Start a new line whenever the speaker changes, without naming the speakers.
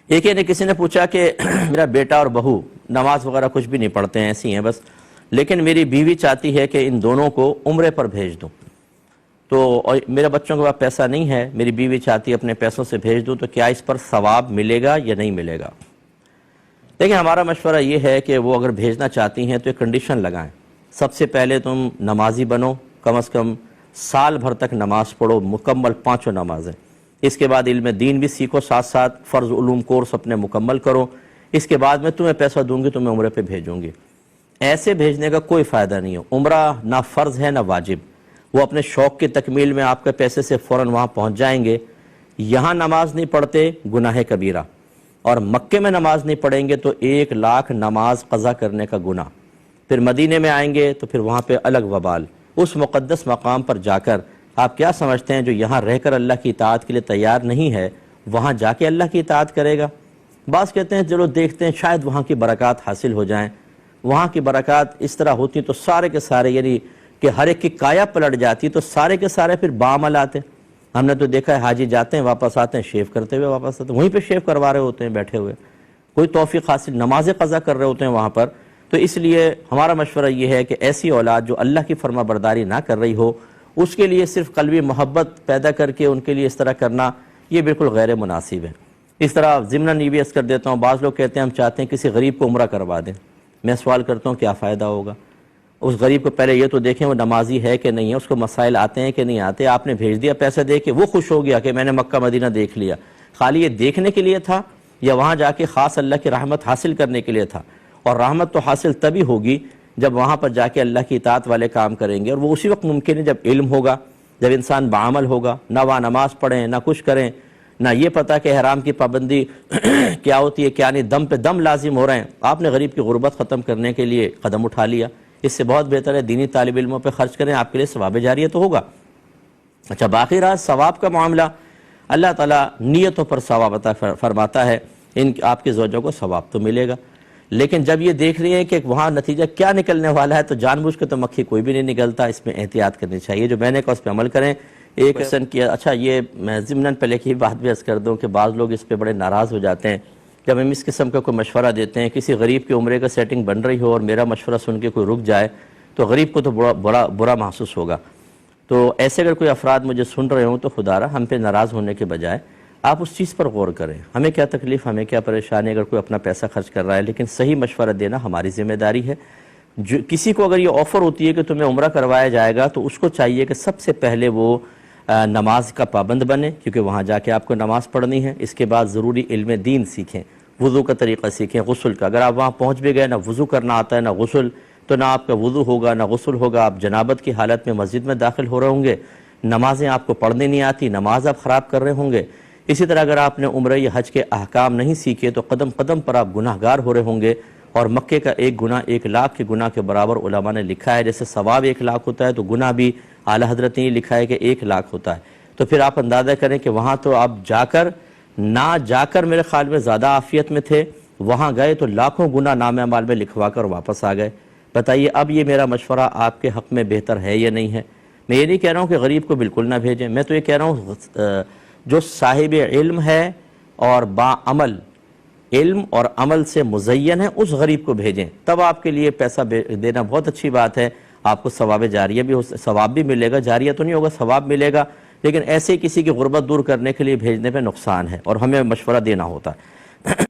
ایک نے کسی نے پوچھا کہ میرا بیٹا اور بہو نماز وغیرہ کچھ بھی نہیں پڑھتے ہیں، ایسی ہیں بس، لیکن میری بیوی چاہتی ہے کہ ان دونوں کو عمرے پر بھیج دوں، تو اور میرے بچوں کے پاس پیسہ نہیں ہے، میری بیوی چاہتی ہے اپنے پیسوں سے بھیج دوں، تو کیا اس پر ثواب ملے گا یا نہیں ملے گا؟ دیکھیں، ہمارا مشورہ یہ ہے کہ وہ اگر بھیجنا چاہتی ہیں تو ایک کنڈیشن لگائیں۔ سب سے پہلے تم نمازی بنو، کم از کم سال بھر تک نماز پڑھو، مکمل 5 نمازیں۔ اس کے بعد علم دین بھی سیکھو، ساتھ ساتھ فرض علوم کورس اپنے مکمل کرو۔ اس کے بعد میں تمہیں پیسہ دوں گی، تمہیں عمرے پہ بھیجوں گی۔ ایسے بھیجنے کا کوئی فائدہ نہیں ہے۔ عمرہ نہ فرض ہے نہ واجب، وہ اپنے شوق کی تکمیل میں آپ کے پیسے سے فوراً وہاں پہنچ جائیں گے۔ یہاں نماز نہیں پڑھتے، گناہ کبیرہ، اور مکے میں نماز نہیں پڑھیں گے تو 1,00,000 نماز قضا کرنے کا گناہ۔ پھر مدینے میں آئیں گے تو پھر وہاں پہ الگ وبال۔ اس مقدس مقام پر جا کر آپ کیا سمجھتے ہیں جو یہاں رہ کر اللہ کی اطاعت کے لیے تیار نہیں ہے، وہاں جا کے اللہ کی اطاعت کرے گا؟ بعض کہتے ہیں چلو دیکھتے ہیں شاید وہاں کی برکات حاصل ہو جائیں۔ وہاں کی برکات اس طرح ہوتی تو سارے کے سارے، یعنی کہ ہر ایک کی کایا پلٹ جاتی تو سارے کے سارے پھر بعمل آتے۔ ہم نے تو دیکھا ہے حاجی جاتے ہیں واپس آتے ہیں شیو کرتے ہوئے واپس آتے ہیں، وہیں پہ شیو کروا رہے ہوتے ہیں بیٹھے ہوئے، کوئی توفیق حاصل، نمازیں قضا کر رہے ہوتے ہیں وہاں پر۔ تو اس لیے ہمارا مشورہ یہ ہے کہ ایسی اولاد جو اللہ کی فرما برداری نہ کر رہی ہو، اس کے لیے صرف قلبی محبت پیدا کر کے ان کے لیے اس طرح کرنا یہ بالکل غیر مناسب ہے۔ اس طرح ضمناً یہ بھی عرض کر دیتا ہوں، بعض لوگ کہتے ہیں ہم چاہتے ہیں کسی غریب کو عمرہ کروا دیں۔ میں سوال کرتا ہوں کیا فائدہ ہوگا؟ اس غریب کو پہلے یہ تو دیکھیں وہ نمازی ہے کہ نہیں ہے، اس کو مسائل آتے ہیں کہ نہیں آتے۔ آپ نے بھیج دیا پیسے دے کے، وہ خوش ہو گیا کہ میں نے مکہ مدینہ دیکھ لیا، خالی یہ دیکھنے کے لیے تھا یا وہاں جا کے خاص اللہ کی رحمت حاصل کرنے کے لیے تھا؟ اور رحمت تو حاصل تبھی ہوگی جب وہاں پر جا کے اللہ کی اطاعت والے کام کریں گے، اور وہ اسی وقت ممکن ہے جب علم ہوگا، جب انسان بعمل ہوگا، نہ وہاں نماز پڑھیں نہ کچھ کریں، نہ یہ پتہ کہ احرام کی پابندی کیا ہوتی ہے کیا نہیں، دم پہ دم لازم ہو رہے ہیں۔ آپ نے غریب کی غربت ختم کرنے کے لیے قدم اٹھا لیا، اس سے بہت بہتر ہے دینی طالب علموں پہ خرچ کریں، آپ کے لیے ثواب جاریہ تو ہوگا۔ اچھا، باقی رہا ثواب کا معاملہ، اللہ تعالیٰ نیتوں پر ثواب عطا فرماتا ہے، آپ کے زوجوں کو ثواب تو ملے گا، لیکن جب یہ دیکھ رہی ہیں کہ وہاں نتیجہ کیا نکلنے والا ہے تو جان بوجھ کے تو مکھی کوئی بھی نہیں نکلتا، اس میں احتیاط کرنی چاہیے۔ جو میں نے کہا اس پہ عمل کریں۔ ایک حسن کیا، اچھا یہ میں ضمناً پہلے کی بات بھی عرض کر دوں کہ بعض لوگ اس پہ بڑے ناراض ہو جاتے ہیں جب ہم اس قسم کا کوئی مشورہ دیتے ہیں، کسی غریب کے عمرے کا سیٹنگ بن رہی ہو اور میرا مشورہ سن کے کوئی رک جائے تو غریب کو تو برا محسوس ہوگا۔ تو ایسے اگر کوئی افراد مجھے سن رہے ہوں تو خدا را ہم پہ ناراض ہونے کے بجائے آپ اس چیز پر غور کریں۔ ہمیں کیا تکلیف، ہمیں کیا پریشانی اگر کوئی اپنا پیسہ خرچ کر رہا ہے، لیکن صحیح مشورہ دینا ہماری ذمہ داری ہے۔ کسی کو اگر یہ آفر ہوتی ہے کہ تمہیں عمرہ کروایا جائے گا تو اس کو چاہیے کہ سب سے پہلے وہ نماز کا پابند بنے، کیونکہ وہاں جا کے آپ کو نماز پڑھنی ہے۔ اس کے بعد ضروری علم دین سیکھیں، وضو کا طریقہ سیکھیں، غسل کا۔ اگر آپ وہاں پہنچ بھی گئے نہ وضو کرنا آتا ہے نہ غسل، تو نہ آپ کا وضو ہوگا نہ غسل ہوگا، آپ جنابت کی حالت میں مسجد میں داخل ہو رہے ہوں گے، نمازیں آپ کو پڑھنے نہیں آتی، نماز آپ خراب کر رہے ہوں گے۔ اسی طرح اگر آپ نے عمرہ یا حج کے احکام نہیں سیکھے تو قدم قدم پر آپ گناہ گار ہو رہے ہوں گے، اور مکے کا ایک گناہ 1,00,000 کے گناہ کے برابر علماء نے لکھا ہے۔ جیسے ثواب 1,00,000 ہوتا ہے تو گناہ بھی اعلیٰ حضرت نے لکھا ہے کہ 1,00,000 ہوتا ہے۔ تو پھر آپ اندازہ کریں کہ وہاں تو آپ جا کر میرے خیال میں زیادہ عافیت میں تھے، وہاں گئے تو لاکھوں گناہ نامہ اعمال میں لکھوا کر واپس آ گئے۔ بتائیے اب یہ میرا مشورہ آپ کے حق میں بہتر ہے یا نہیں ہے؟ میں یہ نہیں کہہ رہا ہوں کہ غریب کو بالکل نہ بھیجیں، میں تو یہ کہہ رہا ہوں جو صاحب علم ہے اور باعمل، علم اور عمل سے مزین ہے، اس غریب کو بھیجیں، تب آپ کے لیے پیسہ دینا بہت اچھی بات ہے۔ آپ کو ثواب جاریہ بھی ثواب بھی ملے گا، جاریہ تو نہیں ہوگا، ثواب ملے گا، لیکن ایسے کسی کی غربت دور کرنے کے لیے بھیجنے پہ نقصان ہے اور ہمیں مشورہ دینا ہوتا ہے۔